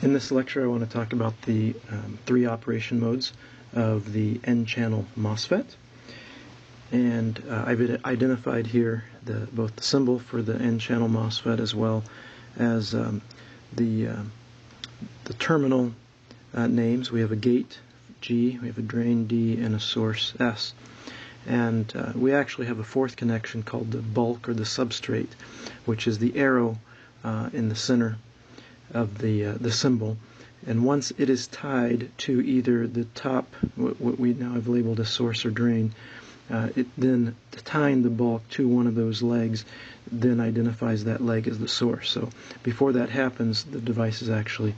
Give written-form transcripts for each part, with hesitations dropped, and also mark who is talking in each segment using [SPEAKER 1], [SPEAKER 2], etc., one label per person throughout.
[SPEAKER 1] In this lecture I want to talk about the three operation modes of the N-channel MOSFET, and I've identified here both the symbol for the N-channel MOSFET as well as the terminal names. We have a gate G, we have a drain D, and a source S. And we actually have a fourth connection called the bulk or the substrate, which is the arrow in the center of the symbol. And once it is tied to either the top, what we now have labeled as source or drain, it then tying the bulk to one of those legs then identifies that leg as the source. So before that happens, the device is actually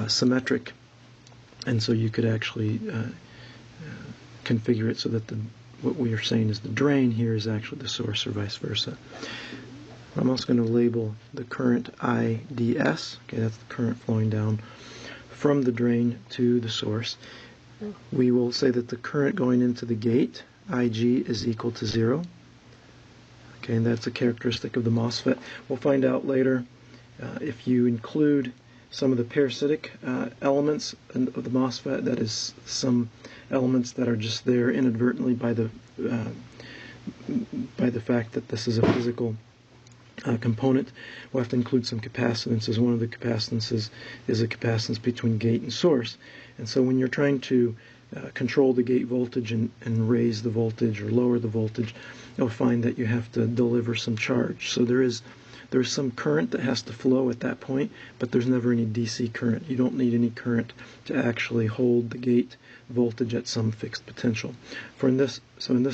[SPEAKER 1] symmetric, and so you could actually configure it so that what we are saying is the drain here is actually the source, or vice versa. I'm also going to label the current IDS. Okay, that's the current flowing down from the drain to the source. We will say that the current going into the gate, IG, is equal to 0. Okay, and that's a characteristic of the MOSFET. We'll find out later if you include some of the parasitic elements of the MOSFET, that is, some elements that are just there inadvertently by the fact that this is a physical component. We'll have to include some capacitances. One of the capacitances is a capacitance between gate and source. And so when you're trying to control the gate voltage and raise the voltage or lower the voltage, you'll find that you have to deliver some charge. So there's some current that has to flow at that point, but there's never any DC current. You don't need any current to actually hold the gate voltage at some fixed potential. In this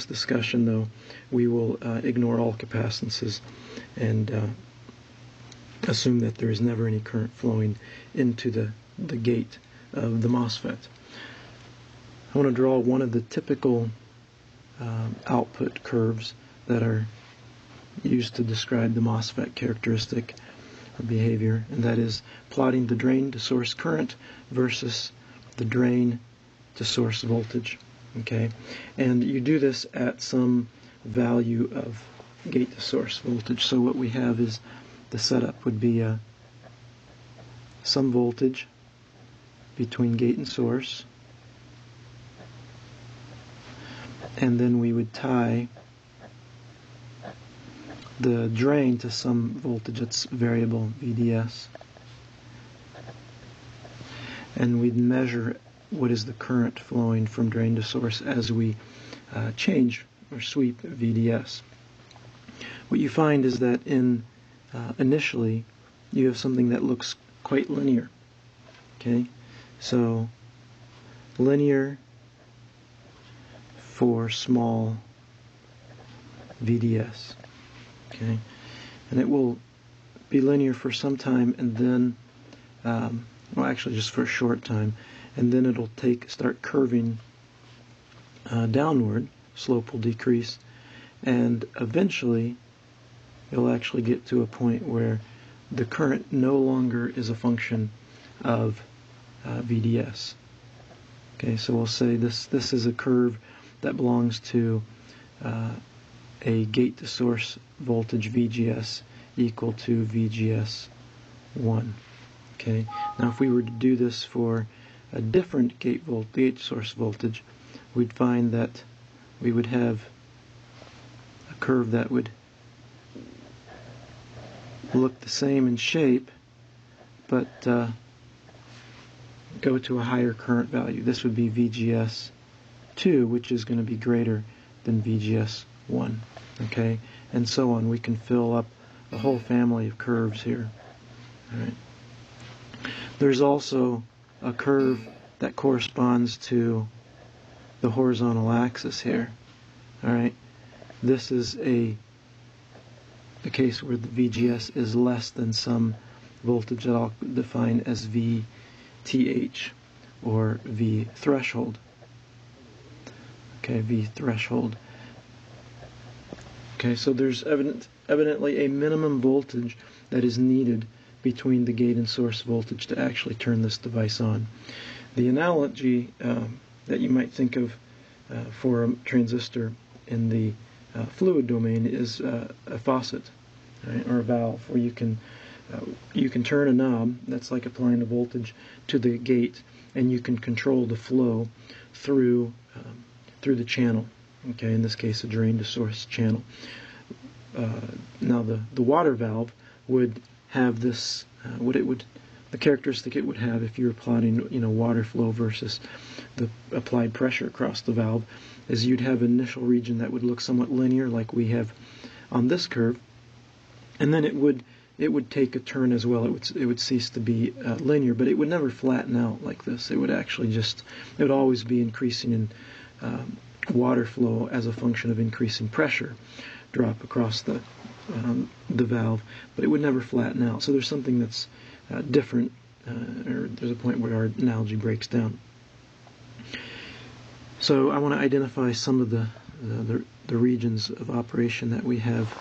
[SPEAKER 1] discussion, though, we will ignore all capacitances and assume that there is never any current flowing into the gate of the MOSFET. I want to draw one of the typical output curves that are used to describe the MOSFET characteristic or behavior, and that is plotting the drain to source current versus the drain to source voltage. Okay, and you do this at some value of gate to source voltage. So what we have is the setup would be some voltage between gate and source, and then we would tie the drain to some voltage that's variable, VDS, and we'd measure what is the current flowing from drain to source as we change or sweep VDS. What you find is that initially you have something that looks quite linear. Okay, so linear for small VDS. Okay, and it will be linear for some time, and then, well, actually just for a short time, and then it'll start curving downward. Slope will decrease, and eventually you'll actually get to a point where the current no longer is a function of VDS. Okay, so we'll say this is a curve that belongs to a gate to source voltage VGS equal to VGS 1. Okay, now if we were to do this for a different gate source voltage, we'd find that we would have a curve that would look the same in shape, but go to a higher current value. This would be VGS 2, which is going to be greater than VGS 1. Okay, and so on. We can fill up a whole family of curves here. All right. There's also a curve that corresponds to the horizontal axis here. All right, this is the case where the VGS is less than some voltage that I'll define as VTH, or V threshold. Okay, V threshold. Okay, so there's evidently a minimum voltage that is needed between the gate and source voltage to actually turn this device on. The analogy that you might think of for a transistor in the fluid domain is a faucet, right, or a valve, where you can You can turn a knob, that's like applying a voltage to the gate, and you can control the flow through the channel. Okay, in this case, a drain to source channel. Now, the water valve would have this. The characteristic it would have if you were plotting, water flow versus the applied pressure across the valve, is you'd have an initial region that would look somewhat linear, like we have on this curve, and then it would take a turn as well. It would cease to be linear, but it would never flatten out like this. It would actually it would always be increasing in water flow as a function of increasing pressure drop across the valve, but it would never flatten out. So there's something that's different, or there's a point where our analogy breaks down. So I want to identify some of the regions of operation that we have,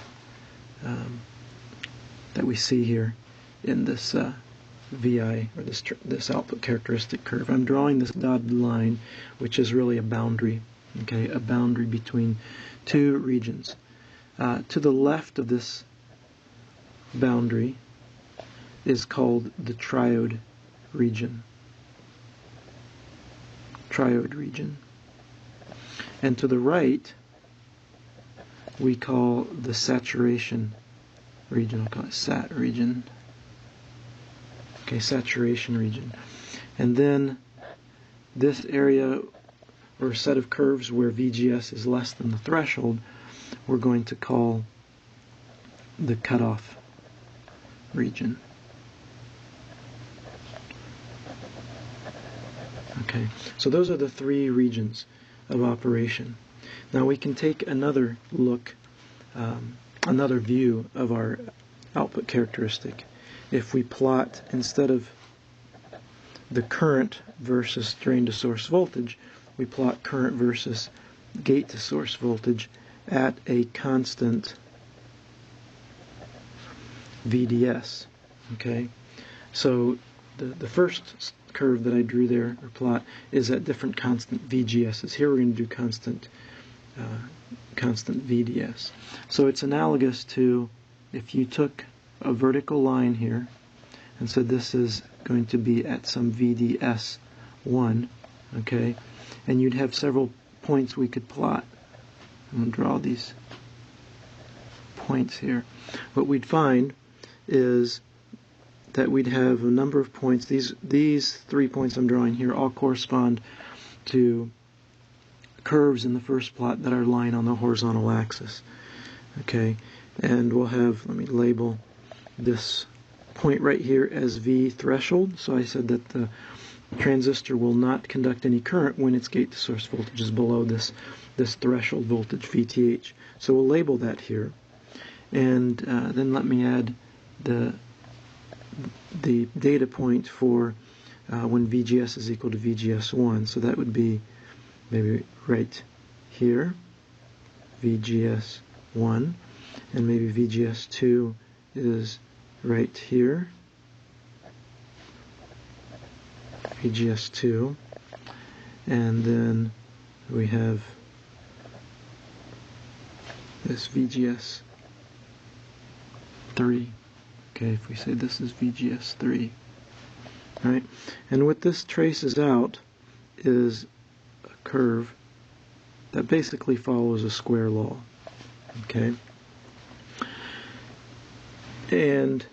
[SPEAKER 1] that we see here in this VI, or this output characteristic curve. I'm drawing this dotted line, which is really a boundary, okay, a boundary between two regions. To the left of this boundary is called the Triode Region. Triode Region. And to the right, we call the Saturation Region. I'll call it Sat Region. Okay, Saturation Region. And then this area, or set of curves where VGS is less than the threshold, we're going to call the Cutoff Region. Okay, so those are the three regions of operation. Now we can take another look, another view of our output characteristic. If we plot, instead of the current versus drain to source voltage, we plot current versus gate to source voltage at a constant VDS. Okay, so the first curve that I drew there, or plot, is at different constant VGSs. Here we're going to do constant VDS. So it's analogous to if you took a vertical line here and said this is going to be at some VDS1, okay, and you'd have several points we could plot. I'm going to draw these points here. What we'd find is that we'd have a number of points. These 3 points I'm drawing here all correspond to curves in the first plot that are lying on the horizontal axis. Okay, and we'll have, let me label this point right here as V threshold. So I said that the transistor will not conduct any current when its gate to source voltage is below this threshold voltage, VTH. So we'll label that here. And then let me add the data point for when VGS is equal to VGS1. So that would be maybe right here, VGS1, and maybe VGS2 is right here, VGS2, and then we have this VGS3. Okay, if we say this is VGS3, right? And what this traces out is a curve that basically follows a square law. Okay, and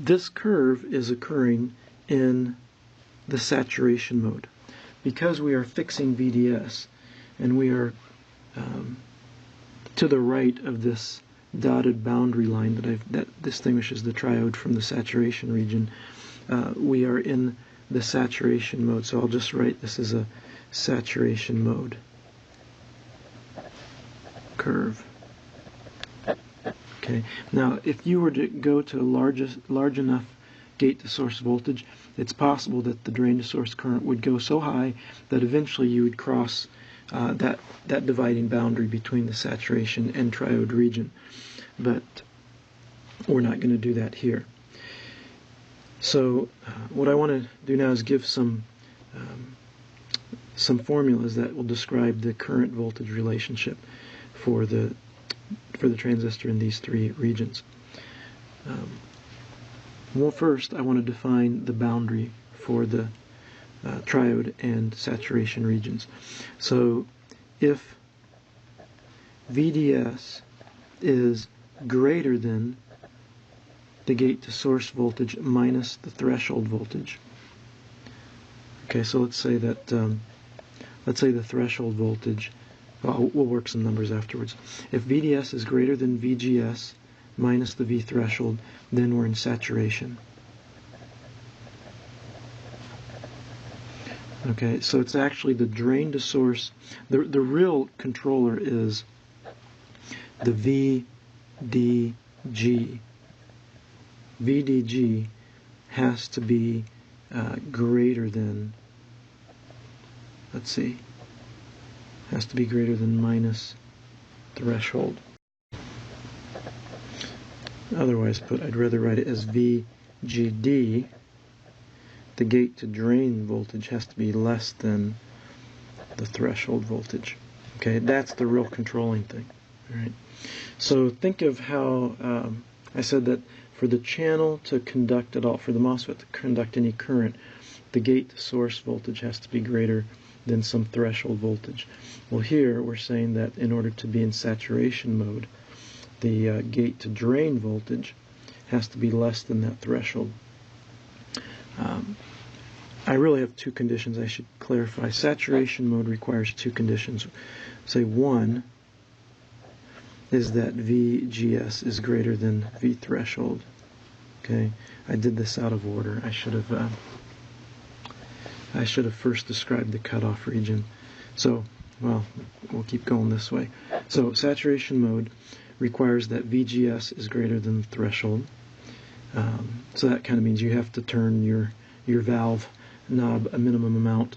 [SPEAKER 1] this curve is occurring in the saturation mode because we are fixing VDS, and we are to the right of this dotted boundary line that distinguishes the triode from the saturation region. We are in the saturation mode, so I'll just write this as a saturation mode curve. Okay. Now, if you were to go to a large enough gate to source voltage, it's possible that the drain to source current would go so high that eventually you would cross that dividing boundary between the saturation and triode region. But we're not going to do that here. So what I want to do now is give some formulas that will describe the current voltage relationship for the transistor in these three regions. Well, first I want to define the boundary for the triode and saturation regions. So if VDS is greater than the gate to source voltage minus the threshold voltage. Okay, so let's say that the threshold voltage, well, we'll work some numbers afterwards. If VDS is greater than VGS minus the V threshold, then we're in saturation. Okay, so it's actually the drain to source. The real controller is the VDG. VDG has to be greater than, let's see, has to be greater than minus threshold. Otherwise put, I'd rather write it as VGD. The gate to drain voltage has to be less than the threshold voltage. Okay, that's the real controlling thing. All right. So think of how I said that for the channel to conduct at all, for the MOSFET to conduct any current, the gate to source voltage has to be greater than some threshold voltage. Well, here we're saying that in order to be in saturation mode, the gate to drain voltage has to be less than that threshold. I really have two conditions I should clarify. Saturation mode requires two conditions. Say one is that VGS is greater than V threshold. Okay, I did this out of order. I should have first described the cutoff region. So, well, we'll keep going this way. So, saturation mode requires that VGS is greater than the threshold. So that kind of means you have to turn your valve knob a minimum amount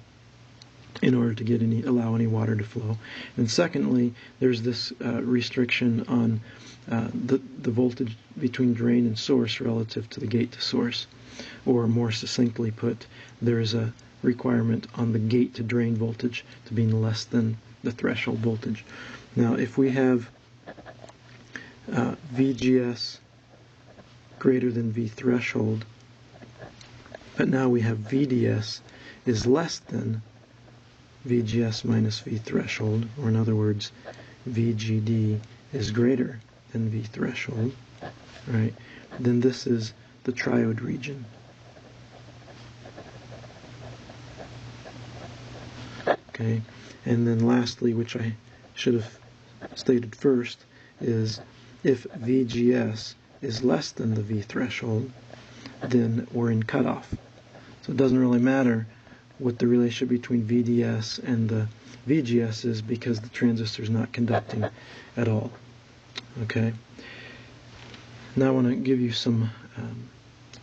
[SPEAKER 1] in order to allow any water to flow. And secondly, there's this restriction on the voltage between drain and source relative to the gate to source. Or more succinctly put, there's a requirement on the gate to drain voltage to being less than the threshold voltage. Now, if we have VGS greater than V threshold, but now we have VDS is less than VGS minus V threshold, or in other words, VGD is greater than V threshold, right? Then this is the triode region. Okay, and then lastly, which I should have stated first, is if VGS is less than the V threshold, then we're in cutoff. So it doesn't really matter what the relationship between VDS and the VGS is, because the transistor is not conducting at all. Okay. Now I want to give you some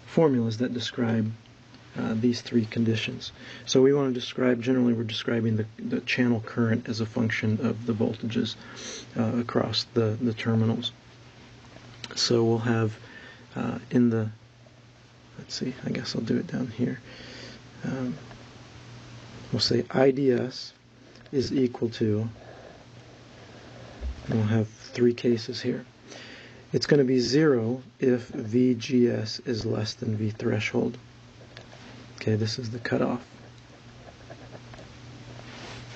[SPEAKER 1] formulas that describe these three conditions. So we want to describe, generally we're describing the channel current as a function of the voltages across the terminals. So we'll have in the, let's see, I guess I'll do it down here. We'll say IDS is equal to, and we'll have three cases here. It's going to be 0 if VGS is less than V threshold. Okay, this is the cutoff.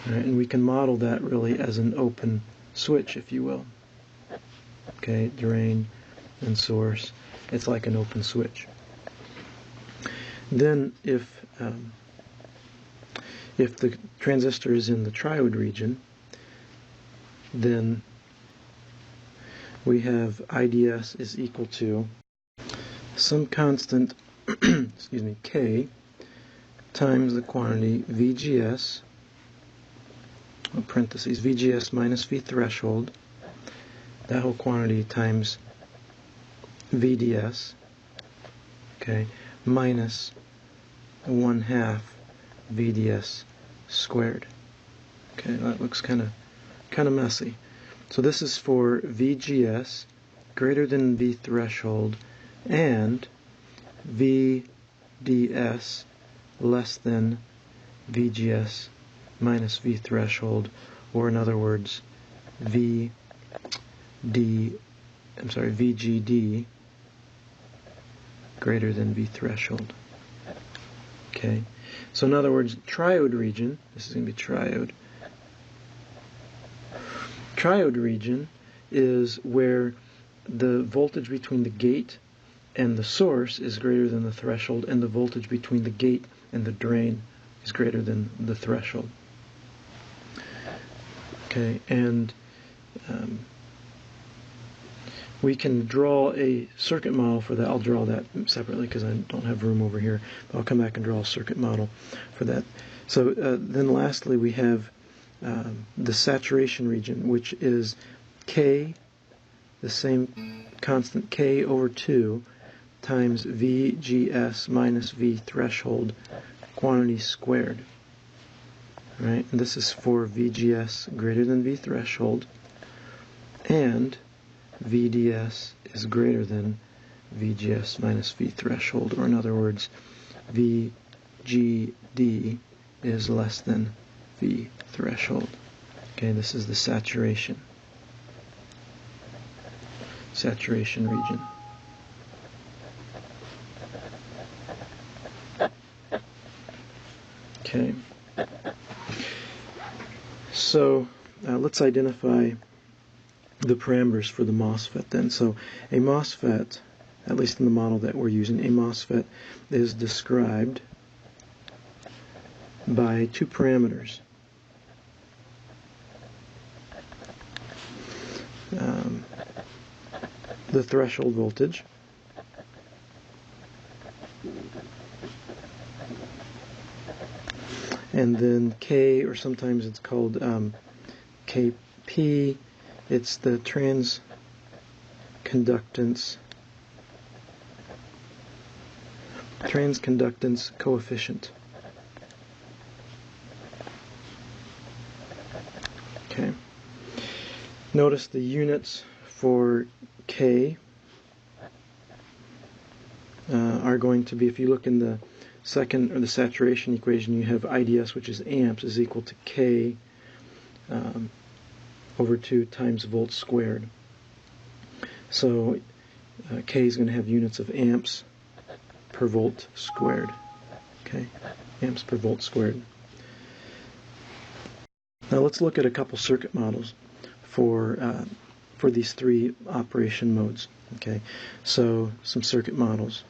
[SPEAKER 1] All right, and we can model that really as an open switch, if you will. Okay, drain and source. It's like an open switch. Then if the transistor is in the triode region, then we have IDS is equal to some constant, excuse me, K times the quantity VGS, parentheses, VGS minus V threshold, that whole quantity times VDS, okay, minus 1/2 VDS squared. Okay, that looks kind of messy. So this is for VGS greater than V threshold and VDS less than VGS minus V threshold, or in other words, VGD greater than V threshold. Okay, so in other words, triode region, this is going to be triode. Triode region is where the voltage between the gate and the source is greater than the threshold, and the voltage between the gate and the drain is greater than the threshold. Okay, and we can draw a circuit model for that. I'll draw that separately because I don't have room over here, but I'll come back and draw a circuit model for that. So then lastly we have the saturation region, which is K, the same constant K over 2 times VGS minus V threshold quantity squared. Right? And this is for VGS greater than V threshold, and VDS is greater than VGS minus V threshold, or in other words, VGD is less than V threshold. Okay, this is the saturation region. Okay, so let's identify the parameters for the MOSFET then. So a MOSFET, at least in the model that we're using, a MOSFET is described by two parameters. The threshold voltage, and then K, or sometimes it's called KP, it's the transconductance coefficient. Okay. Notice the units for K are going to be, if you look in the second, or the saturation equation, you have IDS, which is amps, is equal to K over 2 times volts squared. So K is going to have units of amps per volt squared. Okay, amps per volt squared. Now let's look at a couple circuit models for these three operation modes. Okay, so some circuit models.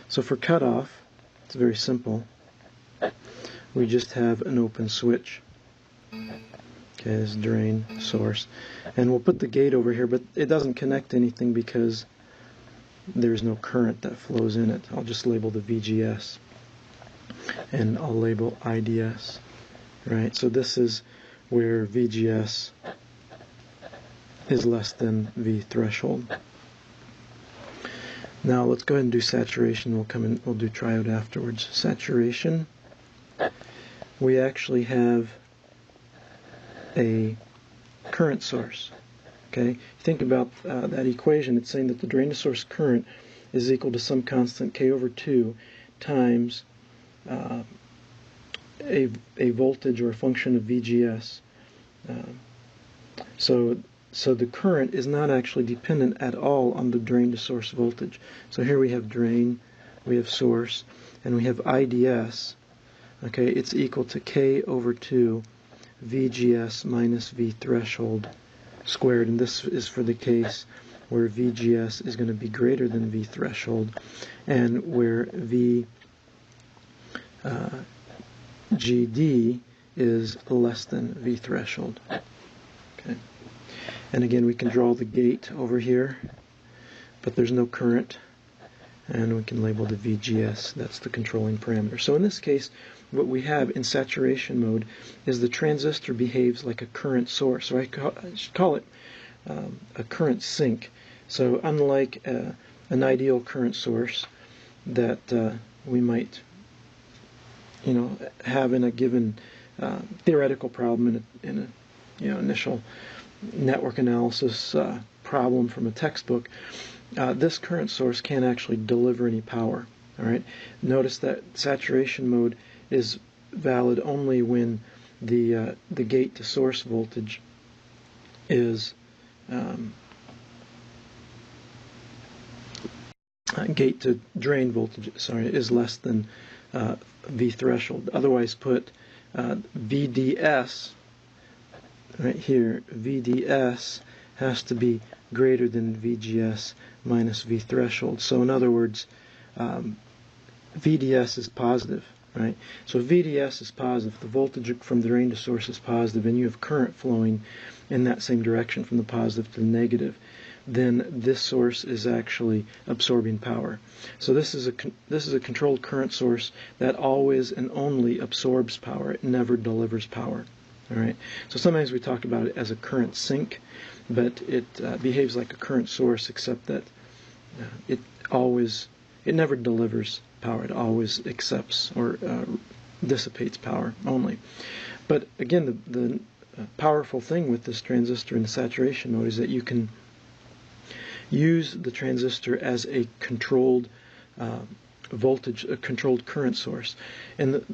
[SPEAKER 1] So for cutoff, it's very simple. We just have an open switch. Okay, this is drain, source. And we'll put the gate over here, but it doesn't connect anything because there's no current that flows in it. I'll just label the VGS. And I'll label IDS. Right, so this is where VGS is less than V threshold. Now let's go ahead and do saturation. We'll do triode afterwards. Saturation, we actually have a current source. Okay, think about that equation. It's saying that the drain to source current is equal to some constant K over 2 times a voltage or a function of VGS. So the current is not actually dependent at all on the drain to source voltage. So here we have drain, we have source, and we have IDS. Okay, it's equal to K over 2 VGS minus V threshold squared, and this is for the case where VGS is going to be greater than V threshold, and where VGD is less than V threshold. Okay. And again, we can draw the gate over here, but there's no current, and we can label the VGS. That's the controlling parameter. So in this case, what we have in saturation mode is the transistor behaves like a current source. So I should call it a current sink. So unlike an ideal current source that we might, have in a given theoretical problem in a initial network analysis problem from a textbook, this current source can't actually deliver any power. All right. Notice that saturation mode is valid only when the gate to source voltage is gate to drain voltage, is less than V threshold. Otherwise put, VDS, right here, VDS has to be greater than VGS minus V threshold. So in other words, VDS is positive, right? So if VDS is positive, the voltage from the drain to source is positive, and you have current flowing in that same direction from the positive to the negative, then this source is actually absorbing power. So this is a controlled current source that always and only absorbs power. It never delivers power. All right. So sometimes we talk about it as a current sink, but it behaves like a current source, except that it never delivers power. It always accepts or dissipates power only. But again, the powerful thing with this transistor in the saturation mode is that you can use the transistor as a controlled voltage, a controlled current source. And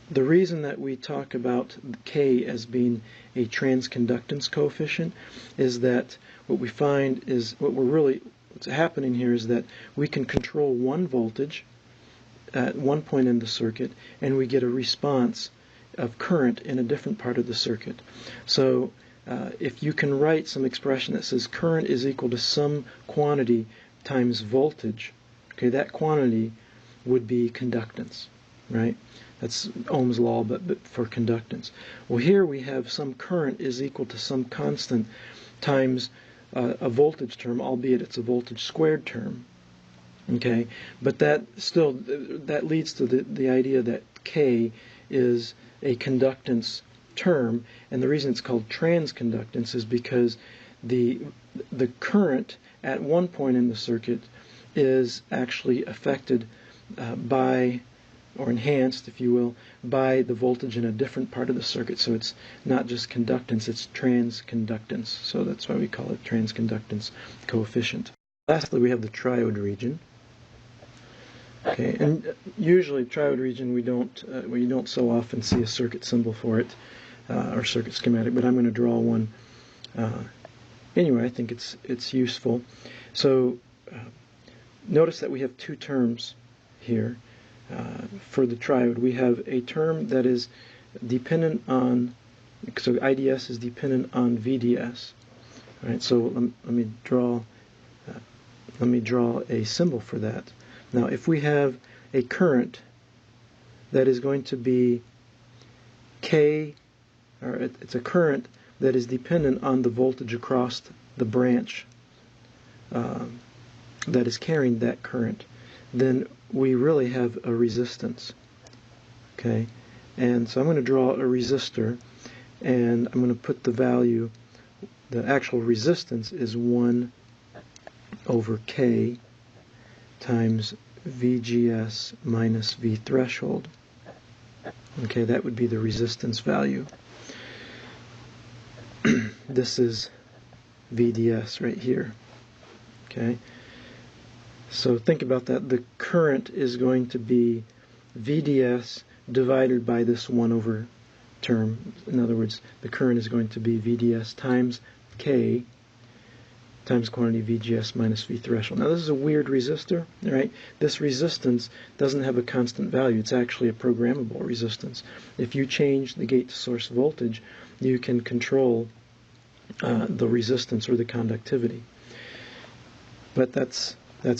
[SPEAKER 1] the reason that we talk about K as being a transconductance coefficient is that what we find is what's happening here is that we can control one voltage at one point in the circuit, and we get a response of current in a different part of the circuit. So if you can write some expression that says current is equal to some quantity times voltage, okay, that quantity would be conductance, right? That's Ohm's law, but for conductance. Well, here we have some current is equal to some constant times a voltage term, albeit it's a voltage squared term, okay? But that leads to the idea that K is a conductance term, and the reason it's called transconductance is because the current at one point in the circuit is actually affected by, or enhanced, if you will, by the voltage in a different part of the circuit. So it's not just conductance, it's transconductance. So that's why we call it transconductance coefficient. Lastly, we have the triode region. Okay, and usually triode region we don't so often see a circuit symbol for it or circuit schematic, but I'm going to draw one anyway. I think it's useful. So notice that we have two terms here for the triode. We have a term that is dependent on, so IDS is dependent on VDS. All right, so let me draw a symbol for that. Now, if we have a current that is going to be K, or it's a current that is dependent on the voltage across the branch that is carrying that current, then we really have a resistance. Okay, and so I'm going to draw a resistor, and I'm going to put the value, the actual resistance is 1 over K times VGS minus V threshold. Okay, that would be the resistance value. This is VDS right here. Okay, so think about that. The current is going to be VDS divided by this 1 over term. In other words, the current is going to be VDS times K times quantity VGS minus V threshold. Now this is a weird resistor, right? This resistance doesn't have a constant value. It's actually a programmable resistance. If you change the gate to source voltage, you can control the resistance or the conductivity. But that's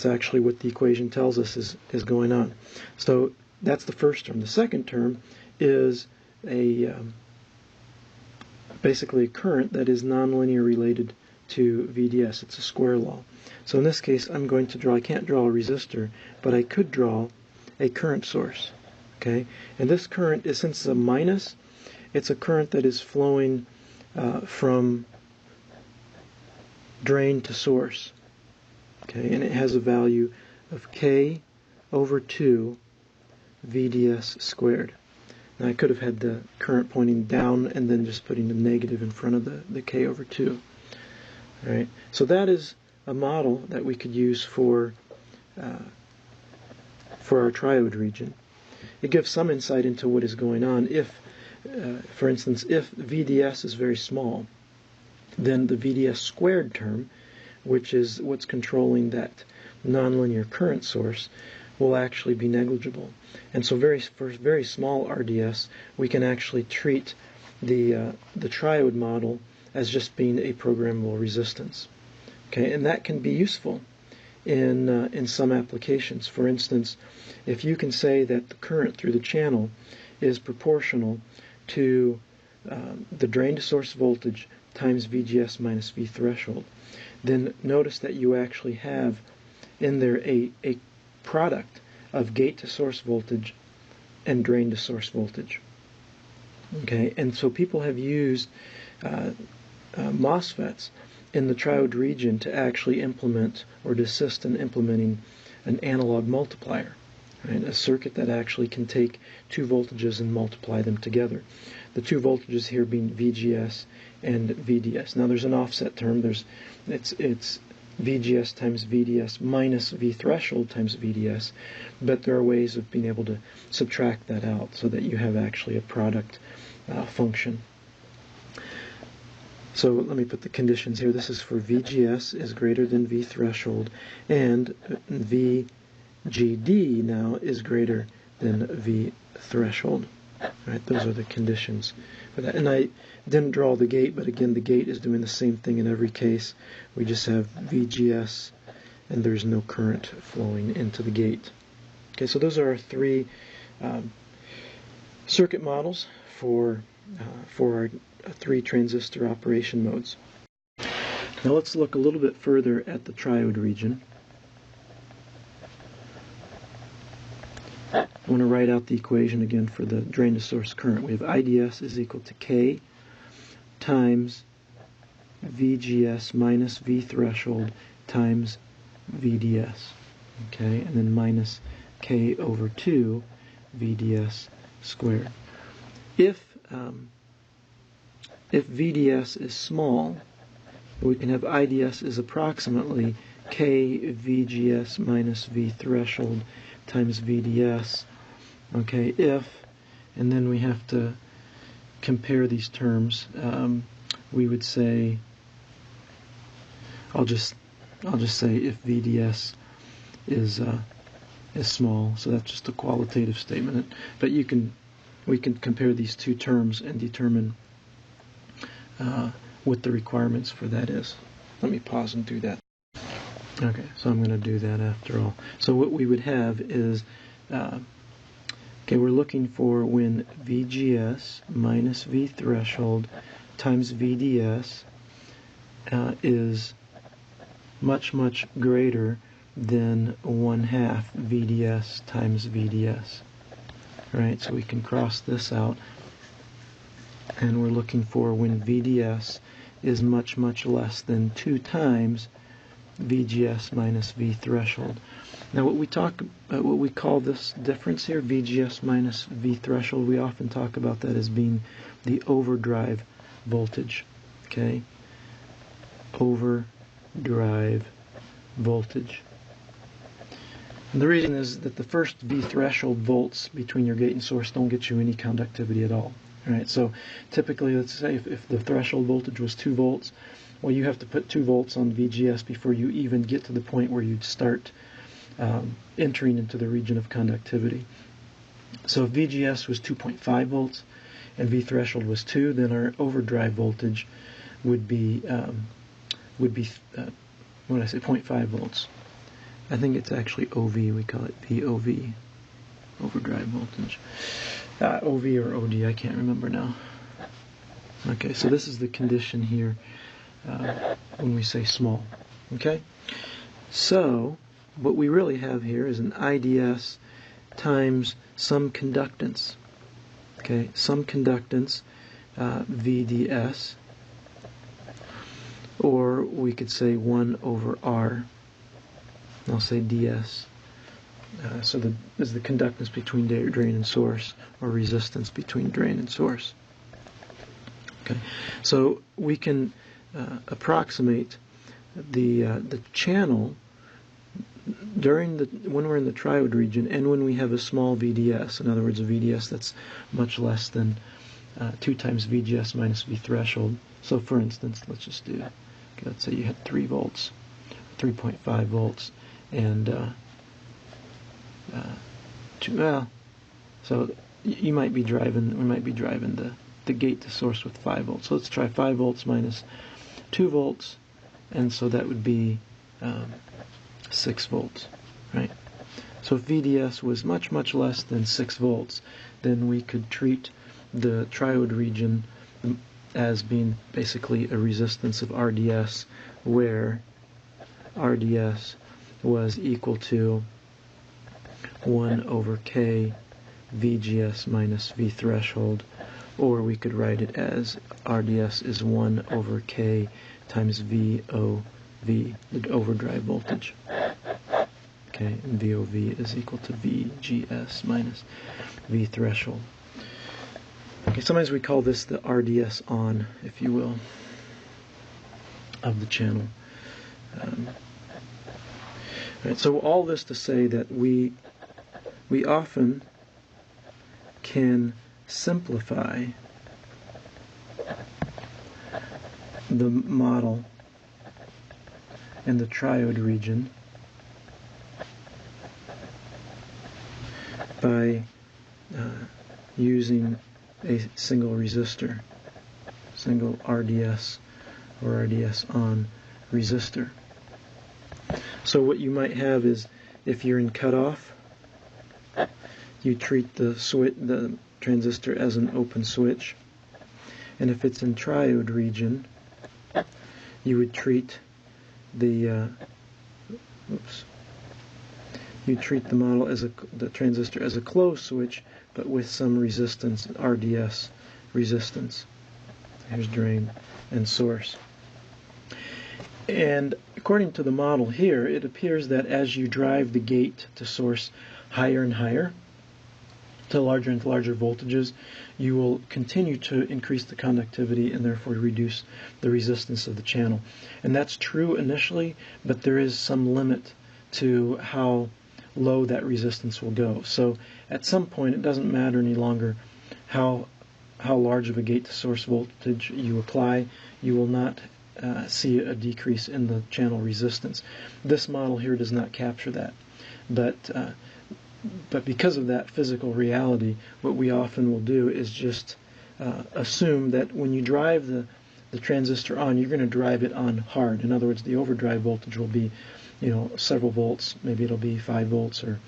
[SPEAKER 1] actually what the equation tells us is going on. So that's the first term. The second term is basically a current that is nonlinear related to VDS. It's a square law. So in this case, I'm going to draw, I can't draw a resistor, but I could draw a current source. Okay, and this current is, since it's a minus, it's a current that is flowing from drain to source. Okay, and it has a value of K over 2 VDS squared. Now I could have had the current pointing down and then just putting the negative in front of the K over 2. All right, so that is a model that we could use for our triode region. It gives some insight into what is going on if, for instance, if VDS is very small, then the VDS squared term, which is what's controlling that nonlinear current source, will actually be negligible. And so for very small RDS, we can actually treat the triode model as just being a programmable resistance. Okay, and that can be useful in some applications. For instance, if you can say that the current through the channel is proportional to the drain to source voltage times VGS minus V threshold, then notice that you actually have in there a product of gate to source voltage and drain to source voltage. Okay, and so people have used MOSFETs in the triode region to actually implement or to assist in implementing an analog multiplier, right? A circuit that actually can take two voltages and multiply them together. The two voltages here being VGS and VDS. Now there's an offset term. It's VGS times VDS minus V threshold times VDS, but there are ways of being able to subtract that out so that you have actually a product function. So let me put the conditions here. This is for VGS is greater than V threshold, and VGD now is greater than V threshold. Right, those are the conditions for that. And I didn't draw the gate, but again, the gate is doing the same thing in every case. We just have VGS, and there's no current flowing into the gate. Okay, so those are our three circuit models for our three transistor operation modes. Now let's look a little bit further at the triode region. I want to write out the equation again for the drain to source current. We have IDS is equal to K times VGS minus V threshold times VDS. Okay, and then minus K over 2 VDS squared. If VDS is small, we can have IDS is approximately K VGS minus V threshold times VDS. Okay, and then we have to compare these terms. We would say, I'll just say if VDS is small, so that's just a qualitative statement. But we can compare these two terms and determine what the requirements for that is. Let me pause and do that. Okay, so I'm going to do that after all. So what we would have is, we're looking for when VGS minus V threshold times VDS is much, much greater than 1/2 VDS times VDS. Right, so we can cross this out, and we're looking for when VDS is much, much less than 2 times VGS minus V threshold. Now what we call this difference here, VGS minus V threshold, we often talk about that as being the overdrive voltage. Okay? Overdrive voltage. And the reason is that the first V threshold volts between your gate and source don't get you any conductivity at all. Right? So typically, let's say if the threshold voltage was 2 volts, well, you have to put 2 volts on VGS before you even get to the point where you'd start entering into the region of conductivity. So if VGS was 2.5 volts and V threshold was 2, then our overdrive voltage would be 0.5 volts. I think it's actually OV. We call it VOV, overdrive voltage. OV or OD, I can't remember now. Okay, so this is the condition here when we say small. Okay? So, what we really have here is an IDS times some conductance. Okay, some conductance, VDS, or we could say 1 over R. I'll say DS. So this is the conductance between drain and source, or resistance between drain and source. Okay, so we can approximate the channel when we're in the triode region and when we have a small VDS. In other words, a VDS that's much less than 2 times VGS minus V threshold. So for instance, let's just do, let's say you had 3 volts, 3.5 volts, and so you might be driving, we might be driving the gate to source with 5 volts. So let's try 5 volts minus 2 volts, and so that would be 6 volts, right? So if VDS was much, much less than 6 volts, then we could treat the triode region as being basically a resistance of RDS, where RDS was equal to 1 over K VGS minus V threshold, or we could write it as RDS is 1 over K times VOV, the overdrive voltage. Okay, and VOV is equal to VGS minus V threshold. Okay, sometimes we call this the RDS on, if you will, of the channel. Right, so all this to say that we often can simplify the model in the triode region by using a single resistor, single RDS or RDS on resistor. So what you might have is, if you're in cutoff, you treat the transistor as an open switch, and if it's in triode region, you would treat the model as the transistor as a closed switch, but with some resistance, RDS resistance. Here's drain and source. And according to the model here, it appears that as you drive the gate to source higher and higher, to larger and larger voltages, you will continue to increase the conductivity and therefore reduce the resistance of the channel. And that's true initially, but there is some limit to how low that resistance will go. So at some point, it doesn't matter any longer how large of a gate to source voltage you apply, you will not see a decrease in the channel resistance. This model here does not capture that, but because of that physical reality, what we often will do is just assume that when you drive the transistor on, you're going to drive it on hard. In other words, the overdrive voltage will be, several volts. Maybe it'll be 5 volts or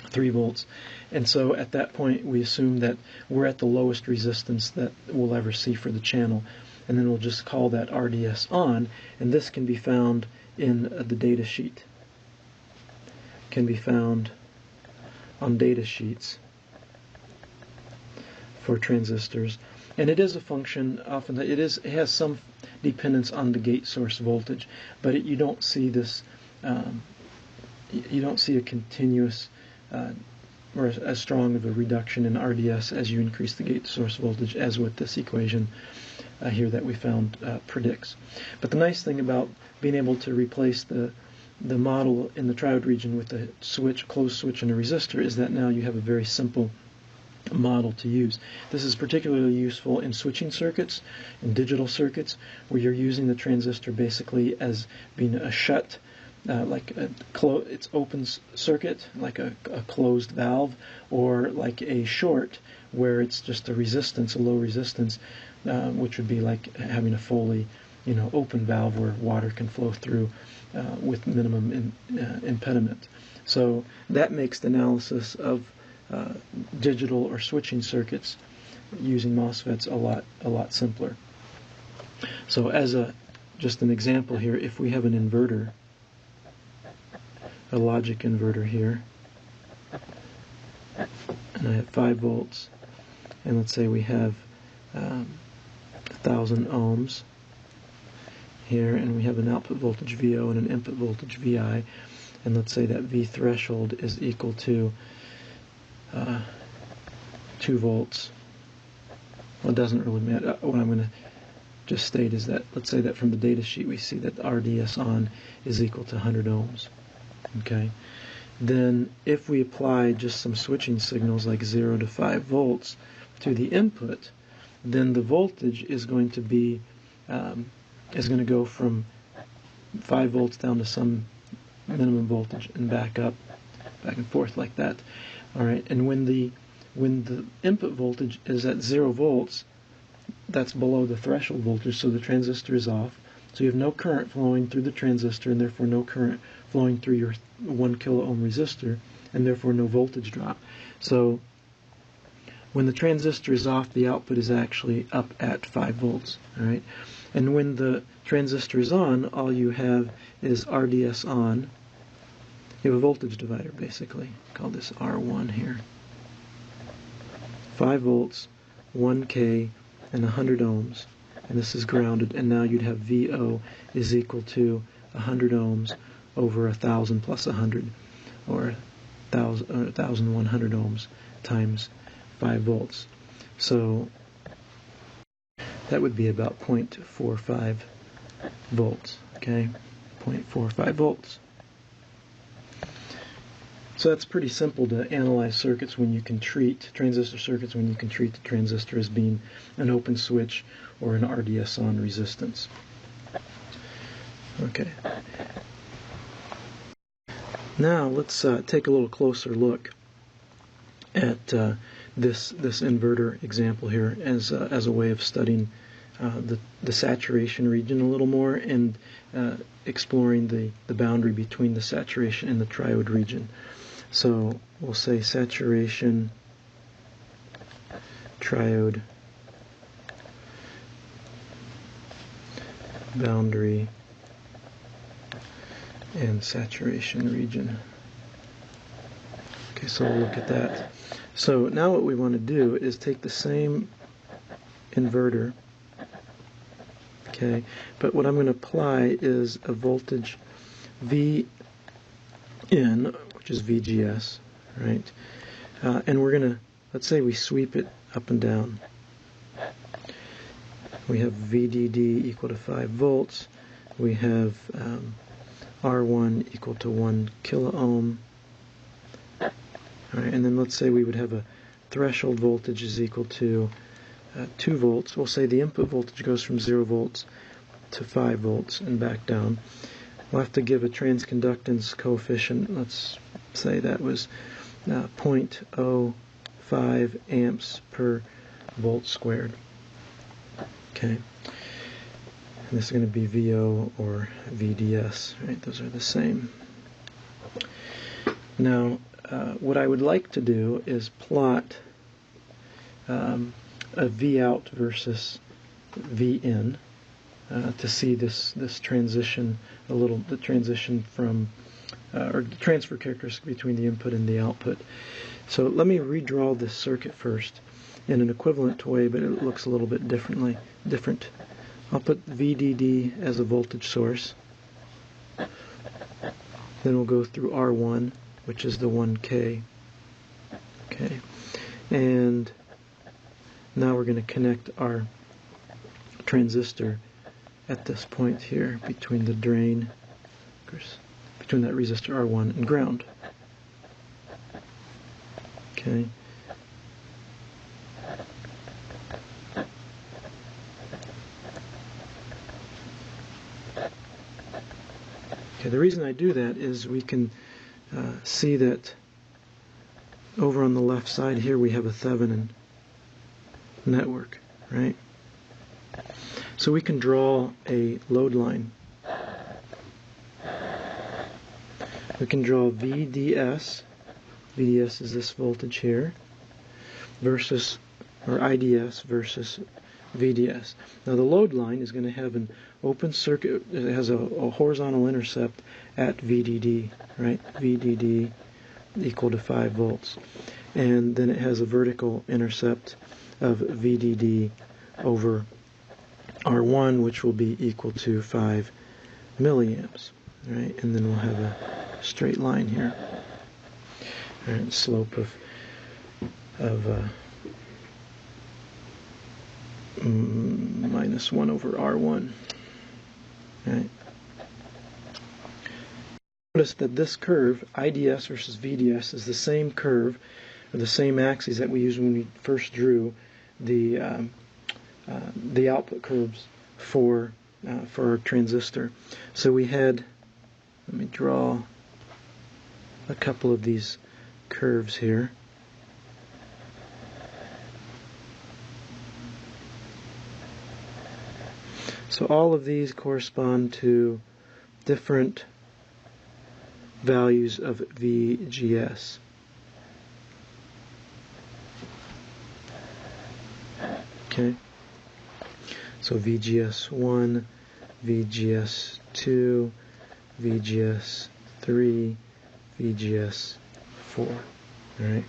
[SPEAKER 1] 3 volts. And so at that point, we assume that we're at the lowest resistance that we'll ever see for the channel. And then we'll just call that RDS on, and this can be found in the data sheet. Can be found on data sheets for transistors, and it is a function. Often it has some dependence on the gate source voltage, but you don't see this. You don't see a continuous or as strong of a reduction in RDS as you increase the gate source voltage, as what this equation here that we found predicts. But the nice thing about being able to replace the model in the triode region with a switch, closed switch, and a resistor is that now you have a very simple model to use. This is particularly useful in switching circuits, in digital circuits, where you're using the transistor basically as being a shut, like it's open circuit, like a closed valve, or like a short, where it's just a resistance, a low resistance, which would be like having a fully, open valve where water can flow through with minimum impediment. So that makes the analysis of digital or switching circuits using MOSFETs a lot simpler. So as just an example here, if we have an inverter, a logic inverter here, and I have 5 volts, and let's say we have 1,000 ohms here, and we have an output voltage VO and an input voltage VI, and let's say that V threshold is equal to 2 volts. Well, it doesn't really matter. What I'm going to just state is that, let's say that from the data sheet we see that the RDS on is equal to 100 ohms. Okay, then if we apply just some switching signals like 0 to 5 volts to the input, then the voltage is going to be is going to go from 5 volts down to some minimum voltage and back up, back and forth like that. All right, and when the input voltage is at 0 volts, that's below the threshold voltage, so the transistor is off. So you have no current flowing through the transistor, and therefore no current flowing through your 1 kilo ohm resistor, and therefore no voltage drop. So when the transistor is off, the output is actually up at 5 volts. All right, and when the transistor is on, all you have is RDS on. You have a voltage divider, basically. Call this R1 here. 5 volts, 1K, and 100 ohms. And this is grounded, and now you'd have VO is equal to 100 ohms over 1,000 plus 100, or 1,100 ohms times 5 volts. So that would be about 0.45 volts, okay? 0.45 volts. So that's pretty simple to analyze circuits when you can treat transistor circuits when you can treat the transistor as being an open switch or an RDS on resistance. Okay. Now let's take a little closer look at this inverter example here as a way of studying the saturation region a little more, and exploring the boundary between the saturation and the triode region. So we'll say saturation, triode, boundary, and saturation region. Okay, so we'll look at that. So now what we want to do is take the same inverter, okay, but what I'm going to apply is a voltage V in, which is VGS, right? And we're going to, let's say we sweep it up and down. We have VDD equal to 5 volts. We have R1 equal to 1 kilo ohm. All right, and then let's say we would have a threshold voltage is equal to 2 volts. We'll say the input voltage goes from 0 volts to 5 volts and back down. We'll have to give a transconductance coefficient. Let's say that was 0.05 amps per volt squared. Okay. And this is going to be VO or VDS, right? Those are the same. Now, what I would like to do is plot a V out versus V in to see this transition the transition from or the transfer characteristic between the input and the output. So let me redraw this circuit first in an equivalent way, but it looks a little bit different. I'll put VDD as a voltage source. Then we'll go through R1, which is the 1K. Okay, and now we're going to connect our transistor at this point here between the drain, of course, between that resistor R1 and ground. Okay. Okay, the reason I do that is we can see that over on the left side here we have a Thevenin network, right? So we can draw a load line. We can draw VDS. VDS is this voltage here, versus, or IDS versus VDS. Now the load line is going to have an open circuit. It has a horizontal intercept at VDD, right? VDD equal to 5 volts. And then it has a vertical intercept of VDD over R1, which will be equal to 5 milliamps, right? And then we'll have a straight line here. All right, slope of minus 1 over R1. Right. Notice that this curve, IDS versus VDS, is the same curve, or the same axes that we used when we first drew the output curves for our transistor. So we had, let me draw a couple of these curves here. So all of these correspond to different values of VGS. Okay, so VGS1, VGS2, VGS3, VGS4. All right.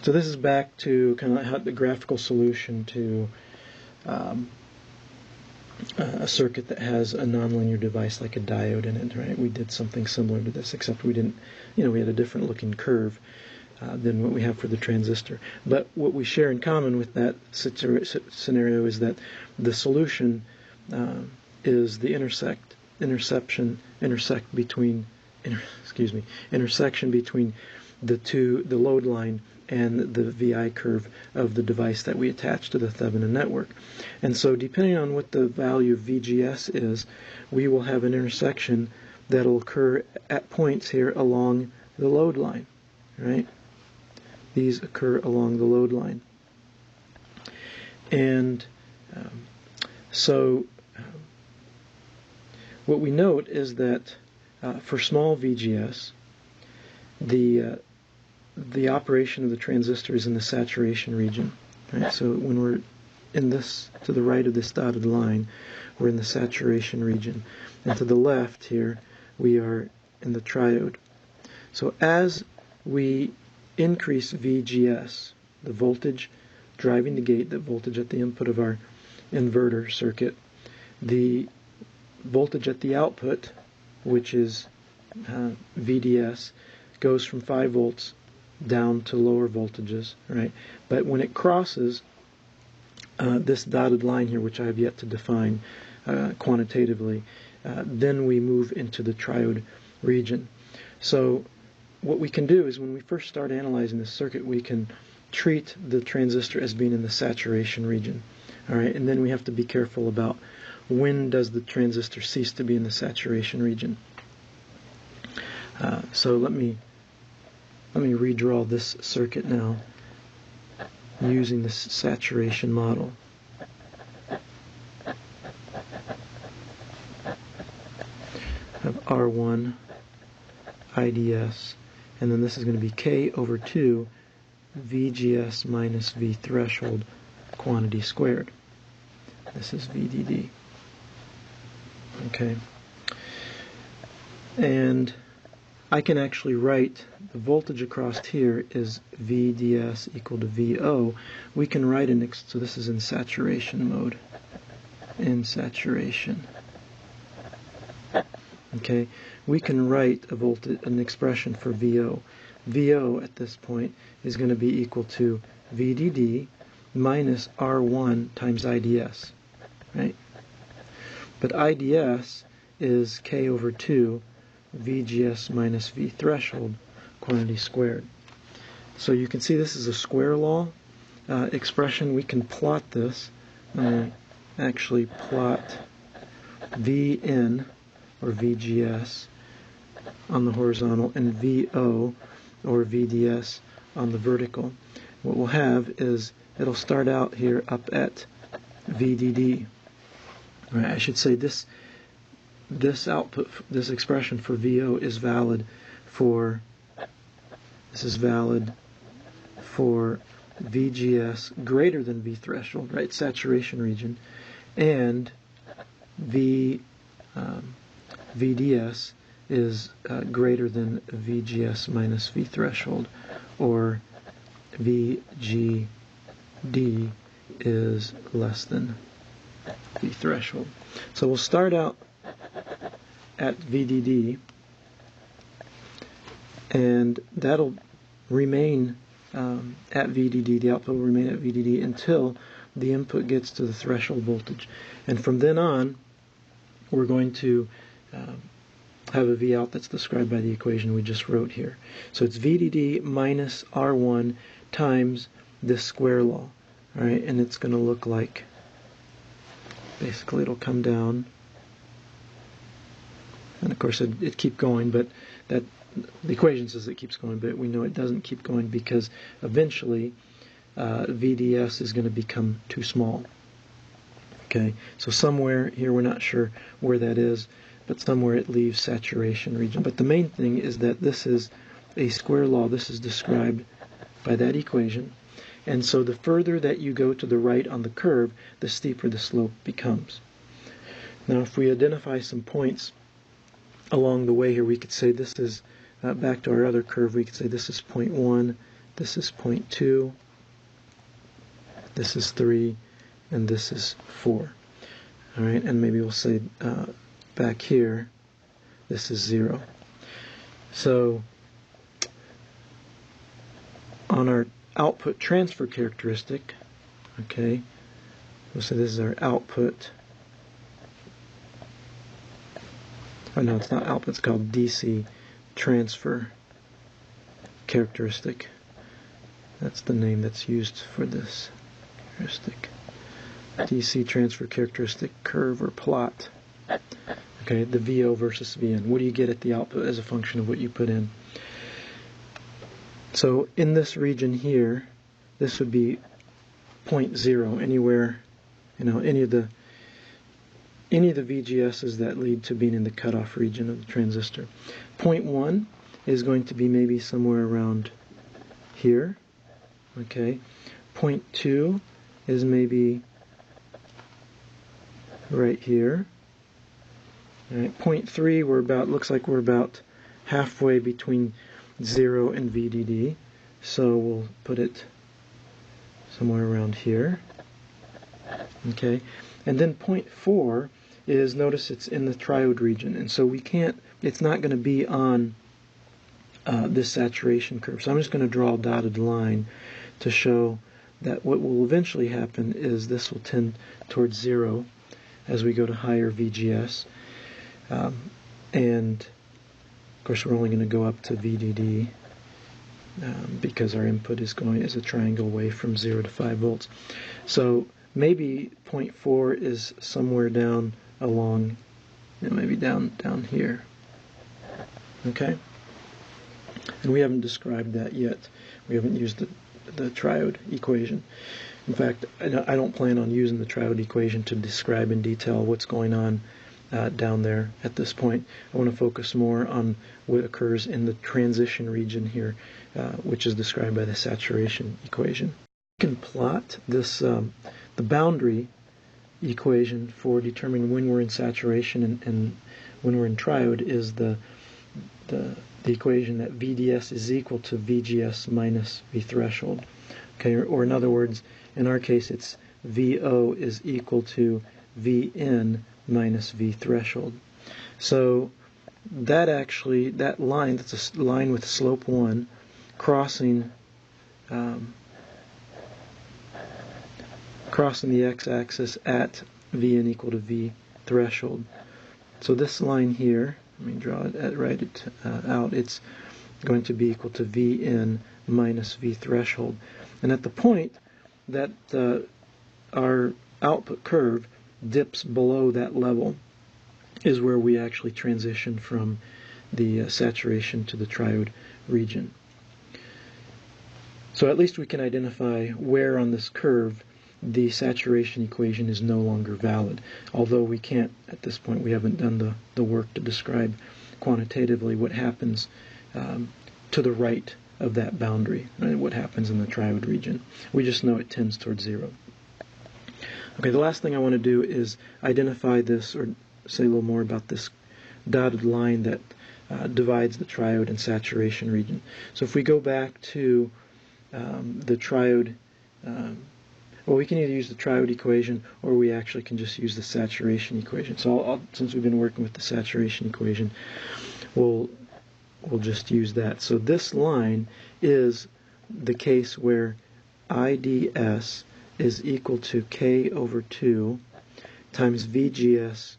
[SPEAKER 1] So this is back to kind of how the graphical solution to a circuit that has a nonlinear device like a diode in it. Right. We did something similar to this, except we didn't. We had a different looking curve than what we have for the transistor. But what we share in common with that scenario is that the solution is the intersection between the load line and the VI curve of the device that we attach to the Thevenin network. And so depending on what the value of VGS is, we will have an intersection that will occur at points here along the load line, right? These occur along the load line. And what we note is that for small VGS, the operation of the transistor is in the saturation region. Right? So when we're in this, to the right of this dotted line, we're in the saturation region. And to the left here, we are in the triode. So as we increase VGS, the voltage driving the gate, the voltage at the input of our inverter circuit, the voltage at the output, which is VDS, goes from 5 volts down to lower voltages, right? But when it crosses this dotted line here, which I have yet to define quantitatively, then we move into the triode region. So what we can do is when we first start analyzing this circuit, we can treat the transistor as being in the saturation region. All right, and then we have to be careful about when does the transistor cease to be in the saturation region. So let me redraw this circuit now using this saturation model. I have R1 IDS, and then this is going to be K over 2 VGS minus V threshold quantity squared. This is VDD. Okay. And I can actually write the voltage across here is VDS equal to VO. We can write so this is in saturation mode. In saturation. Okay, we can write an expression for VO. VO at this point is going to be equal to VDD minus R1 times IDS, right? But IDS is K over 2 VGS minus V threshold quantity squared. So you can see this is a square law expression. We can plot this. Actually plot Vn or VGS on the horizontal and VO or VDS on the vertical. What we'll have is it'll start out here up at VDD. Right, I should say this output, this expression for VO is valid for VGS greater than V threshold, right, saturation region, and VDS is greater than VGS minus V threshold, or VGD is less than V threshold. So we'll start out at VDD, and that'll remain at VDD, the output will remain at VDD until the input gets to the threshold voltage. And from then on, we're going to have a V out that's described by the equation we just wrote here. So it's VDD minus R1 times this square law, all right? And it's going to look like basically it'll come down, and of course it keep going, but that the equation says it keeps going, but we know it doesn't keep going because eventually VDS is going to become too small. Okay, so somewhere here, we're not sure where that is, but somewhere it leaves saturation region. But the main thing is that this is a square law. This is described by that equation. And so the further that you go to the right on the curve, the steeper the slope becomes. Now if we identify some points along the way here, we could say this is, back to our other curve, we could say this is point 1, this is point 2, this is 3, and this is 4. All right, and maybe we'll say back here, this is 0. So on our output transfer characteristic, okay, we'll say this is our output. Oh no, it's not output, it's called DC transfer characteristic. That's the name that's used for this characteristic. DC transfer characteristic curve or plot. Okay, the VO versus VN. What do you get at the output as a function of what you put in? So in this region here, this would be point 0, anywhere, any of the VGSs that lead to being in the cutoff region of the transistor. Point 1 is going to be maybe somewhere around here. Okay. Point 2 is maybe right here. All right. Point 3, looks like we're about halfway between 0 and VDD. So we'll put it somewhere around here. Okay. And then point 4 is, notice it's in the triode region, and so it's not going to be on this saturation curve. So I'm just going to draw a dotted line to show that what will eventually happen is this will tend towards 0 as we go to higher VGS. And of course we're only going to go up to VDD because our input is a triangle away from 0 to 5 volts. So maybe point 4 is somewhere down along, maybe down here. Okay? And we haven't described that yet. We haven't used the triode equation. In fact, I don't plan on using the triode equation to describe in detail what's going on down there at this point. I want to focus more on what occurs in the transition region here, which is described by the saturation equation. You can plot this, the boundary equation for determining when we're in saturation and when we're in triode is the equation that VDS is equal to VGS minus V threshold. Okay, or in other words, in our case, it's VO is equal to VN minus V threshold. So that line, that's a line with slope 1, crossing the x-axis at Vn equal to V threshold. So this line here, let me draw it, write it out, it's going to be equal to Vn minus V threshold. And at the point that our output curve dips below that level is where we actually transition from the saturation to the triode region. So at least we can identify where on this curve the saturation equation is no longer valid. Although we can't, at this point, we haven't done the work to describe quantitatively what happens to the right of that boundary, right? What happens in the triode region. We just know it tends towards 0. Okay, the last thing I want to do is identify this, or say a little more about this dotted line that divides the triode and saturation region. So if we go back to the triode, well, we can either use the triode equation or we actually can just use the saturation equation. So since we've been working with the saturation equation, we'll just use that. So this line is the case where IDS is equal to K over 2 times VGS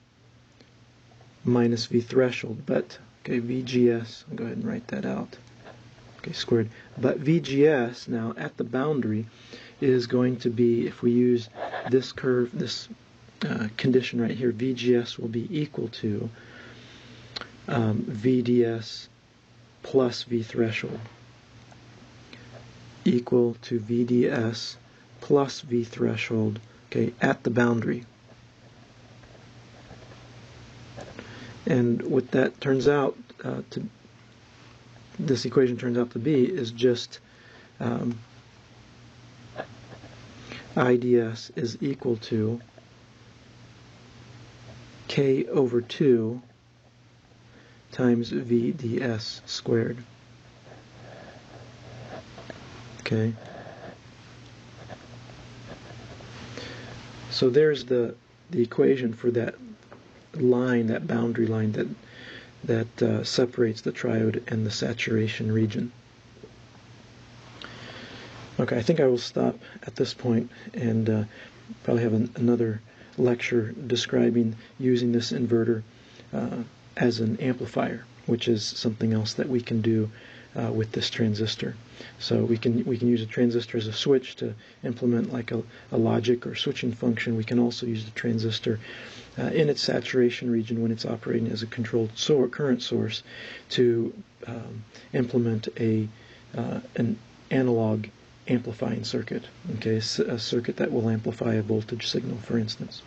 [SPEAKER 1] minus V threshold. But, okay, VGS, I'll go ahead and write that out. Okay, squared. But VGS now at the boundary is going to be, if we use this curve, this condition right here, VGS will be equal to VDS plus V threshold, equal to VDS plus V threshold, okay, at the boundary. And what that turns out this equation turns out to be is just IDS is equal to K over 2 times VDS squared. Okay. So there's the equation for that line, that boundary line that separates the triode and the saturation region. Okay, I think I will stop at this point and probably have another lecture describing using this inverter as an amplifier, which is something else that we can do with this transistor. So we can use a transistor as a switch to implement like a logic or switching function. We can also use the transistor in its saturation region when it's operating as a controlled current source to implement an analog amplifying circuit, okay, a circuit that will amplify a voltage signal, for instance.